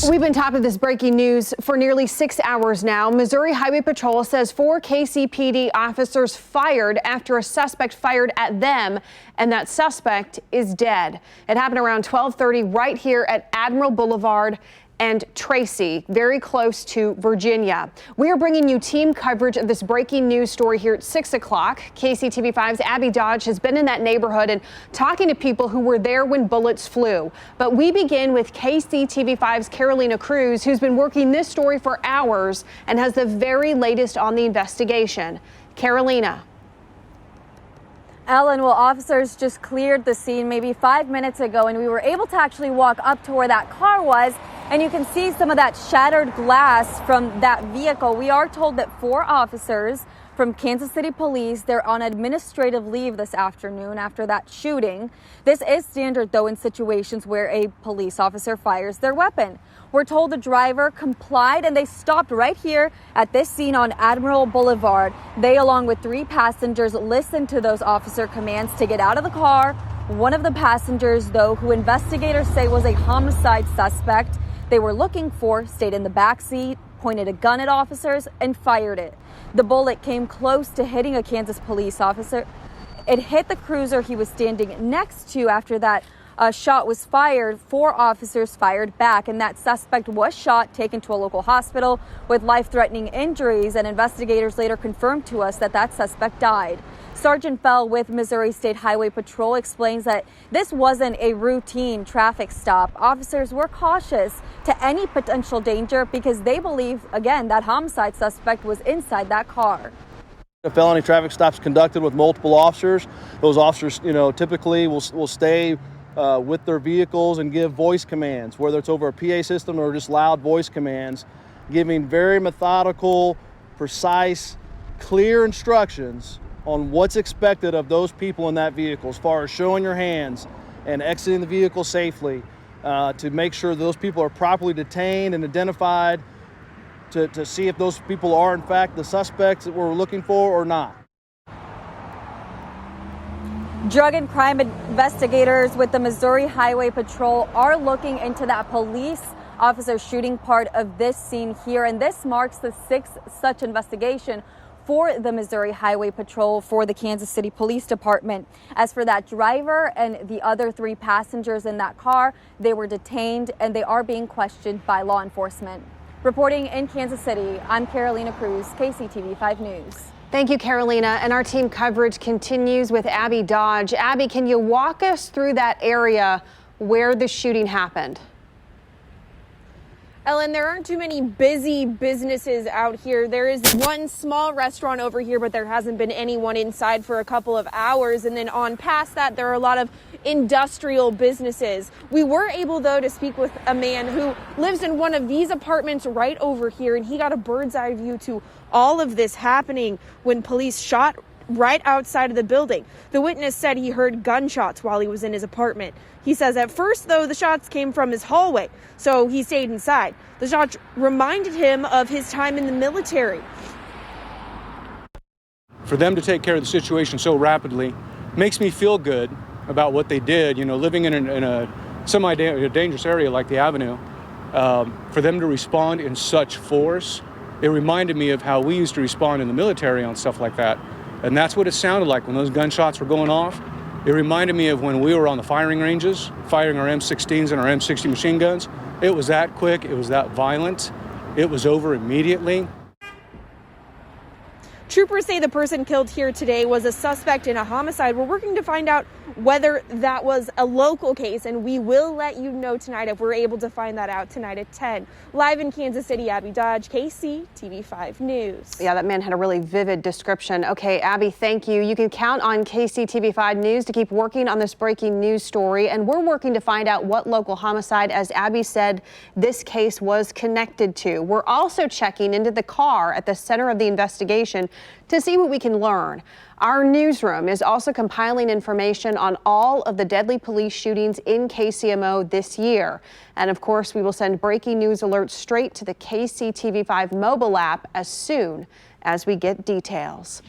We've been top of this breaking news for nearly 6 hours now. Missouri Highway Patrol says 4 KCPD officers fired after a suspect fired at them, and that suspect is dead. It happened around 12:30 right here at Admiral Boulevard and Tracy, very close to Virginia. We are bringing you team coverage of this breaking news story here at 6 o'clock. KCTV5's Abby Dodge has been in that neighborhood and talking to people who were there when bullets flew. But we begin with KCTV5's Carolina Cruz, who's been working this story for hours and has the very latest on the investigation. Carolina. Ellen, well, officers just cleared the scene maybe 5 minutes ago, and we were able to actually walk up to where that car was, and you can see some of that shattered glass from that vehicle. We are told that 4 officers from Kansas City Police, they're on administrative leave this afternoon after that shooting. This is standard, though, in situations where a police officer fires their weapon. We're told the driver complied and they stopped right here at this scene on Admiral Boulevard. They, along with 3 passengers, listened to those officer commands to get out of the car. One of the passengers, though, who investigators say was a homicide suspect they were looking for, stayed in the back seat, pointed a gun at officers, and fired it. The bullet came close to hitting a Kansas police officer. It hit the cruiser he was standing next to. After that shot was fired, 4 officers fired back, and that suspect was shot, taken to a local hospital with life-threatening injuries, and investigators later confirmed to us that that suspect died. Sergeant Fell with Missouri State Highway Patrol explains that this wasn't a routine traffic stop. Officers were cautious to any potential danger because they believe, again, that homicide suspect was inside that car. A felony traffic stop's conducted with multiple officers. Those officers, typically will stay with their vehicles and give voice commands, whether it's over a PA system or just loud voice commands, giving very methodical, precise, clear instructions on what's expected of those people in that vehicle, as far as showing your hands and exiting the vehicle safely, to make sure those people are properly detained and identified, to see if those people are in fact the suspects that we're looking for or not. Drug and crime investigators with the Missouri Highway Patrol are looking into that police officer shooting part of this scene here, and this marks the 6th such investigation for the Missouri Highway Patrol for the Kansas City Police Department. As for that driver and the other 3 passengers in that car, they were detained and they are being questioned by law enforcement. Reporting in Kansas City, I'm Carolina Cruz, KCTV5 News. Thank you, Carolina. And our team coverage continues with Abby Dodge. Abby, can you walk us through that area where the shooting happened? Ellen, there aren't too many busy businesses out here. There is one small restaurant over here, but there hasn't been anyone inside for a couple of hours. And then on past that, there are a lot of industrial businesses. We were able, though, to speak with a man who lives in one of these apartments right over here, and he got a bird's eye view to all of this happening when police shot right outside of the building. The witness said he heard gunshots while he was in his apartment. He says at first, though, the shots came from his hallway, so he stayed inside. The shots reminded him of his time in the military. For them to take care of the situation so rapidly makes me feel good about what they did. Living in a semi-dangerous area like the Avenue, for them to respond in such force, it reminded me of how we used to respond in the military on stuff like that. And that's what it sounded like when those gunshots were going off. It reminded me of when we were on the firing ranges, firing our M16s and our M60 machine guns. It was that quick, it was that violent, it was over immediately. Troopers say the person killed here today was a suspect in a homicide. We're working to find out whether that was a local case, and we will let you know tonight if we're able to find that out tonight at 10. Live in Kansas City, Abby Dodge, KCTV5 News. Yeah, that man had a really vivid description. Okay, Abby, thank you. You can count on KCTV5 News to keep working on this breaking news story, and we're working to find out what local homicide, as Abby said, this case was connected to. We're also checking into the car at the center of the investigation to see what we can learn. Our newsroom is also compiling information on all of the deadly police shootings in KCMO this year. And of course, we will send breaking news alerts straight to the KCTV5 mobile app as soon as we get details.